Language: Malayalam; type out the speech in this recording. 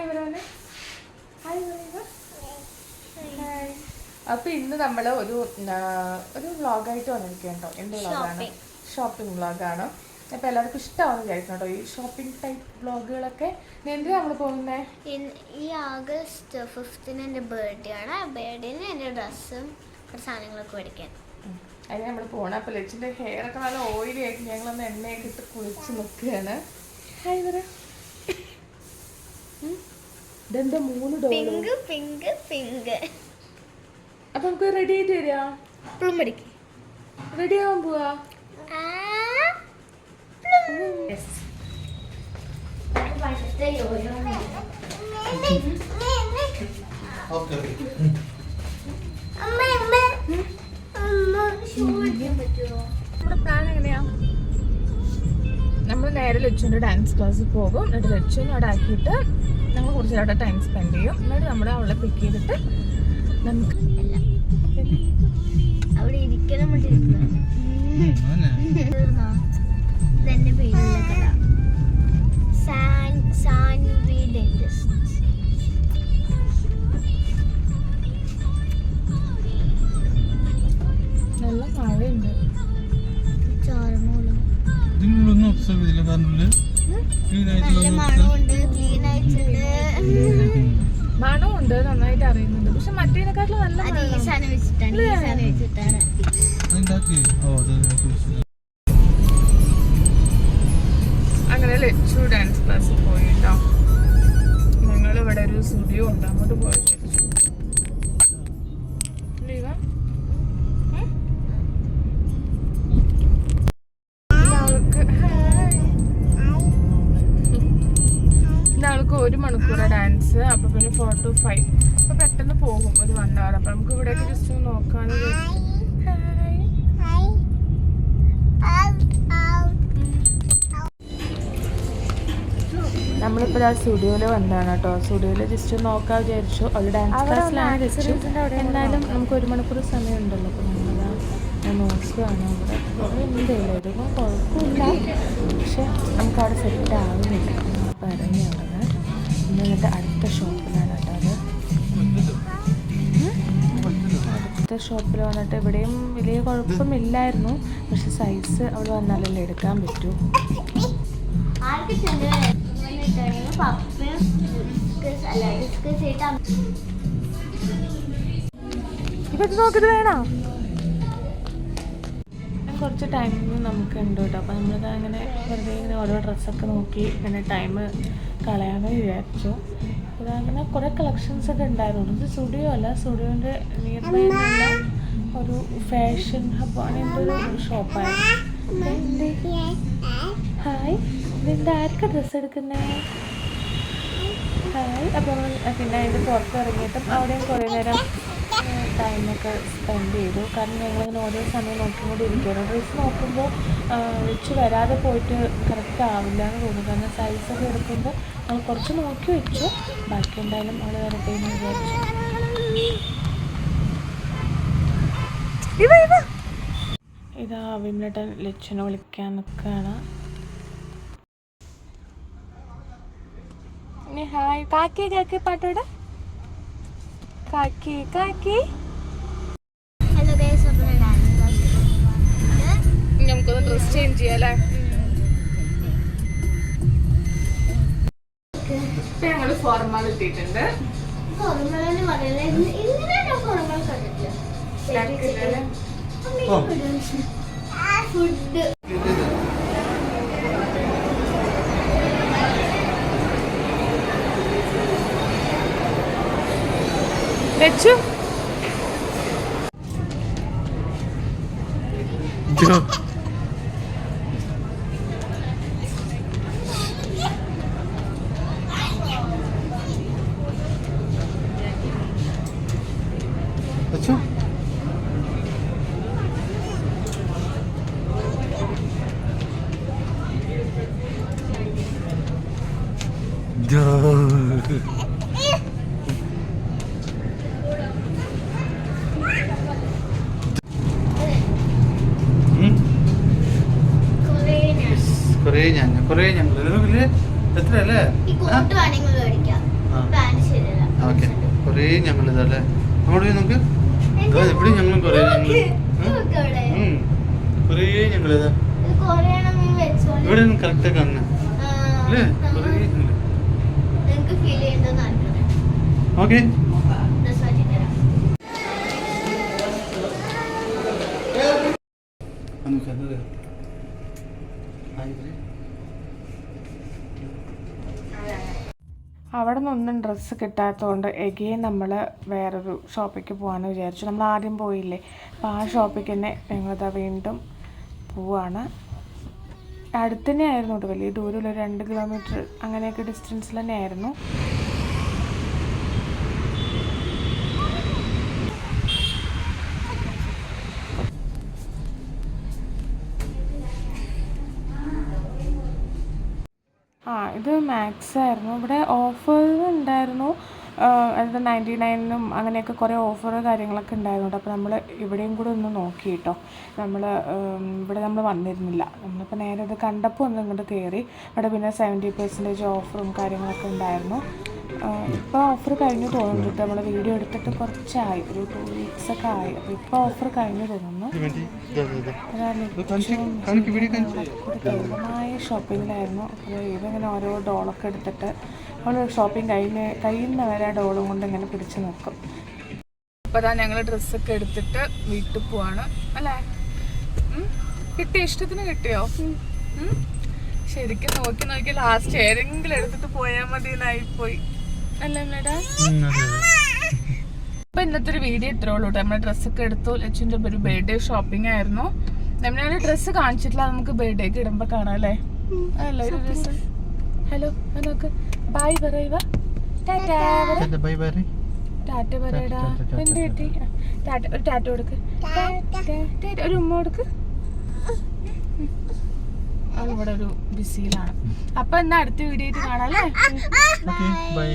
വരാനെ. അപ്പൊ ഇന്ന് നമ്മള് ഒരു വ്ളോഗായിട്ട് വന്നിരിക്കട്ടോ. എന്ത് വ്ളോഗാണ്? ഷോപ്പിംഗ് വ്ളോഗാണ്. അപ്പൊ എല്ലാവർക്കും ഇഷ്ടമാണെന്ന് വിചാരിക്കണം കേട്ടോ ഈ ഷോപ്പിംഗ് ടൈപ്പ് വ്ളോഗുകളൊക്കെ. എന്തിനാ നമ്മൾ പോകുന്നത്? ഈ August 5th എൻ്റെ ബർത്ത്ഡേ ആണ്. ആ ബർത്ത്ഡേന് എൻ്റെ ഡ്രസ്സും സാധനങ്ങളൊക്കെ മേടിക്കാൻ അതിന് നമ്മൾ പോകണം. അപ്പൊ ലച്ചിന്റെ ഹെയർ ഒക്കെ നല്ല ഓയിലി ആയിട്ട് ഞങ്ങളൊന്ന് എണ്ണയൊക്കെ ഇട്ട് കുളിച്ച് നിൽക്കുകയാണ്. ഇതെന്താ 3 ഡോളർ? അപ്പൊ നമുക്ക് റെഡി ആയിട്ട് വരിക. റെഡി ആവാൻ പോവാ. നമ്മുടെ പ്ലാൻ എങ്ങനെയാ? നമ്മൾ നേരെ ലച്ചുവിൻ്റെ ഡാൻസ് ക്ലാസ്സിൽ പോകും. എന്നിട്ട് ലച്ചുവിനെ അവിടെ ആക്കിയിട്ട് നമ്മൾ കുറച്ച് അവിടെ ടൈം സ്പെൻഡ് ചെയ്യും. എന്നിട്ട് നമ്മൾ അവളെ പിക്ക് ചെയ്തിട്ട് നമുക്ക് അവിടെ ഇരിക്കണം. ഇതെന്റെ പേരുള്ള കഥ സാൻവി ഡെന്റിസ്റ്റ്. നല്ല മഴയുണ്ട്. മണമുണ്ട്, നന്നായിട്ട് അറിയുന്നുണ്ട്. പക്ഷെ മറ്റേതിനെക്കാട്ടിലും നല്ല അങ്ങനെ ലച്ചു ഡാൻസ് ക്ലാസ്സിൽ പോയി കേട്ടോ. ഞങ്ങളിവിടെ ഒരു സ്റ്റുഡിയോ ഉണ്ട്, അങ്ങോട്ട് പോയി. ഇന്നവൾക്ക് 1 മണിക്കൂർ ഡാൻസ്. അപ്പൊ പിന്നെ 4 to 5. അപ്പൊ പെട്ടെന്ന് പോകും, ഒരു 1 hour. അപ്പൊ നമുക്ക് ഇവിടെയൊക്കെ ജസ്റ്റ് ഒന്ന് നോക്കാന്ന് വിചാരിച്ചു. നമ്മളിപ്പോൾ ആ സ്റ്റുഡിയോയിൽ വന്നതാണ് കേട്ടോ. സ്റ്റുഡിയോയിൽ ജസ്റ്റ് നോക്കാൻ വിചാരിച്ചു. അവൾ ഡാൻസ് ക്ലാസ്സിലാണ് ജസ്റ്റ്. എന്തായാലും നമുക്ക് 1 മണിക്കൂർ സമയം ഉണ്ടല്ലോ. അപ്പോൾ നമ്മളതാ നോക്കുകയാണ്. അവിടെ എന്തെങ്കിലും കുഴപ്പമില്ല, പക്ഷെ നമുക്കവിടെ സെറ്റ് ആവുന്നില്ല. അപ്പോൾ ഇറങ്ങി അവിടെ എന്നിട്ട് അടുത്ത ഷോപ്പിലാണ് കേട്ടോ അത്. അടുത്ത ഷോപ്പിൽ വന്നിട്ട് ഇവിടെയും വലിയ കുഴപ്പമില്ലായിരുന്നു. പക്ഷെ സൈസ് അവിടെ വന്നാലല്ലേ എടുക്കാൻ പറ്റൂ. ഇപ്പൊ നോക്കിട്ട് വേണോ? കുറച്ച് ടൈം നമുക്ക് ഉണ്ട് കേട്ടോ. അപ്പോൾ നമ്മളിത് അങ്ങനെ വെറുതെ ഇങ്ങനെ ഓരോ ഡ്രസ്സൊക്കെ നോക്കി ഇങ്ങനെ ടൈം കളയാമെന്ന് വിചാരിച്ചു. അതങ്ങനെ കുറേ കളക്ഷൻസ് ഒക്കെ ഉണ്ടായിരുന്നു. ഇത് സ്റ്റുഡിയോ അല്ല, സ്റ്റുഡിയോൻ്റെ നിയർ ബൈയിലുള്ള ഒരു ഫാഷൻ ഹബ് അങ്ങനത്തെ ഒരു ഷോപ്പായിരുന്നു. ഹായ്, ഇതെന്താ ആർക്കാ ഡ്രസ്സ് എടുക്കുന്നത്? ഹായ്. അപ്പോൾ പിന്നെ അതിൻ്റെ പുറത്ത് ഇറങ്ങിയിട്ടും അവിടെയും കുറേ നേരം ടൈമൊക്കെ സ്പെൻഡ് ചെയ്തു. കാരണം ഞങ്ങളിങ്ങനെ ഓരോ സമയം നോക്കിക്കൊണ്ടിരിക്കുകയാണ്. ഡ്രസ്സ് നോക്കുമ്പോൾ വെച്ച് വരാതെ പോയിട്ട് കറക്റ്റ് ആവില്ല എന്ന് തോന്നുന്നു. കാരണം സൈസൊക്കെ എടുക്കുമ്പോൾ നമ്മൾ കുറച്ച് നോക്കി വെച്ചു. ബാക്കി എന്തായാലും അവിടെ വരട്ടെ എന്ന് വിചാരിച്ചു. ഇതാ വിമലേട്ടൻ ലച്ചുനെ വിളിക്കാൻ നിൽക്കുകയാണ്. ഹായ് കാക്കി, കാക്കി പാട്ടോടെ കാക്കി കാക്കി. നമുക്കൊന്ന് ഡ്രസ് ചേഞ്ച് ചെയ്യാല്ലേ? ഞങ്ങള് ഫോർമൽ ഇട്ടിട്ടുണ്ട്. ലച്ചു കുറേ ഞങ്ങൾ എത്രയല്ലേ? പാന്റ് ശരിയല്ല. ഓക്കെ കുറേ ഞങ്ങളിതല്ലേ അങ്ങോട്ട് നോക്ക് എവിടെ ഞങ്ങളും കുറേ നോക്ക് അവിടെ. കുറേ ഞങ്ങളിതാ ഇത് കൊറേയെണ്ണം നീ വെച്ചോളി. ഇവിടെ കറക്റ്റ് കാണുന്ന അല്ലേ കുറേ ഞങ്ങൾ നിനക്ക് ഫീൽ ചെയ്യണ്ടെന്ന് അറിഞ്ഞത്. ഓക്കെ ഡ്രസ് മാറ്റിത്തരാം. അവിടെ നിന്നൊന്നും ഡ്രസ്സ് കിട്ടാത്തതുകൊണ്ട് എഗെയിൻ നമ്മൾ വേറൊരു ഷോപ്പിലേക്ക് പോകാമെന്ന് വിചാരിച്ചു. നമ്മൾ ആദ്യം പോയില്ലേ, അപ്പോൾ ആ ഷോപ്പിലേക്ക് തന്നെ ഞങ്ങളിതാ വീണ്ടും പോവാണ്. അടുത്ത് തന്നെ ആയിരുന്നു കേട്ടോ, വലിയ ദൂരമില്ല, 2 കിലോമീറ്റർ അങ്ങനെയൊക്കെ ഡിസ്റ്റൻസിൽ തന്നെ ആയിരുന്നു. ഇത് മാക്സ് ആയിരുന്നു. ഇവിടെ ഓഫർ ഉണ്ടായിരുന്നു, അത് 99-നും അങ്ങനെയൊക്കെ കുറേ ഓഫർ കാര്യങ്ങളൊക്കെ ഉണ്ടായിരുന്നു. അപ്പോൾ നമ്മൾ ഇവിടെയും കൂടെ ഒന്ന് നോക്കി കേട്ടോ. ഇവിടെ നമ്മൾ വന്നിരുന്നില്ല, നമ്മളിപ്പോൾ നേരെ ഇത് കണ്ടപ്പോൾ ഒന്ന് ഇങ്ങോട്ട് കയറി. ഇവിടെ പിന്നെ 70% ഓഫറും കാര്യങ്ങളൊക്കെ ഉണ്ടായിരുന്നു. ഇപ്പോൾ ഓഫർ കഴിഞ്ഞു തോന്നുന്നു. നമ്മൾ വീഡിയോ എടുത്തിട്ട് കുറച്ചായി, ഒരു 2 വീക്സ് ഒക്കെ ആയി. അപ്പോൾ ഇപ്പോൾ ഓഫർ കഴിഞ്ഞു തോന്നുന്നു. ഭയങ്കരമായ ഷോപ്പിങ്ങിലായിരുന്നു. അപ്പോൾ ഇതിങ്ങനെ ഓരോ ഡോളൊക്കെ എടുത്തിട്ട് നമ്മൾ ഷോപ്പിംഗ് കഴിയുന്നവരെ ഡോളും കൊണ്ട് ഇങ്ങനെ പിടിച്ച് നോക്കും. അപ്പോൾ അതാ ഞങ്ങൾ ഡ്രസ്സൊക്കെ എടുത്തിട്ട് വീട്ടിൽ പോവാണ് അല്ലേ. കിട്ടിയോ? ഇഷ്ടത്തിന് കിട്ടിയോ? ശരിക്കും നോക്കി ലാസ്റ്റ് ഏതെങ്കിലും എടുത്തിട്ട് പോയാൽ മതി എന്നായിപ്പോയി അല്ലേ മേഡാ. അപ്പോൾ ഇന്നത്തെ ഒരു വീഡിയോ ഇത്രേ ഉള്ളൂ കേട്ടോ. നമ്മുടെ ഡ്രസ്സൊക്കെ എടുത്തു. ലച്ചുവിൻ്റെ ഒരു ബർത്ത്ഡേ ഷോപ്പിംഗ് ആയിരുന്നു. നമ്മളെ ഡ്രസ്സ് കാണിച്ചിട്ടില്ല, നമുക്ക് ബർത്ത്ഡേക്ക് ഇടുമ്പോൾ കാണാം അല്ലേ. അല്ല ഒരു ഡ്രസ്സ്. ഹലോ നോക്ക്, ബൈ പറയുക, ടാറ്റ പറയടാ. എന്ത് കിട്ടി? ഒരു ടാറ്റ കൊടുക്ക്, ഒരു ഉമ്മ കൊടുക്ക്. അവളിവിടെ ഒരു ബിസിയിലാണ്. അപ്പൊ എന്നാ അടുത്ത വീഡിയോ ആയിട്ട് കാണാം അല്ലേ. ബൈ.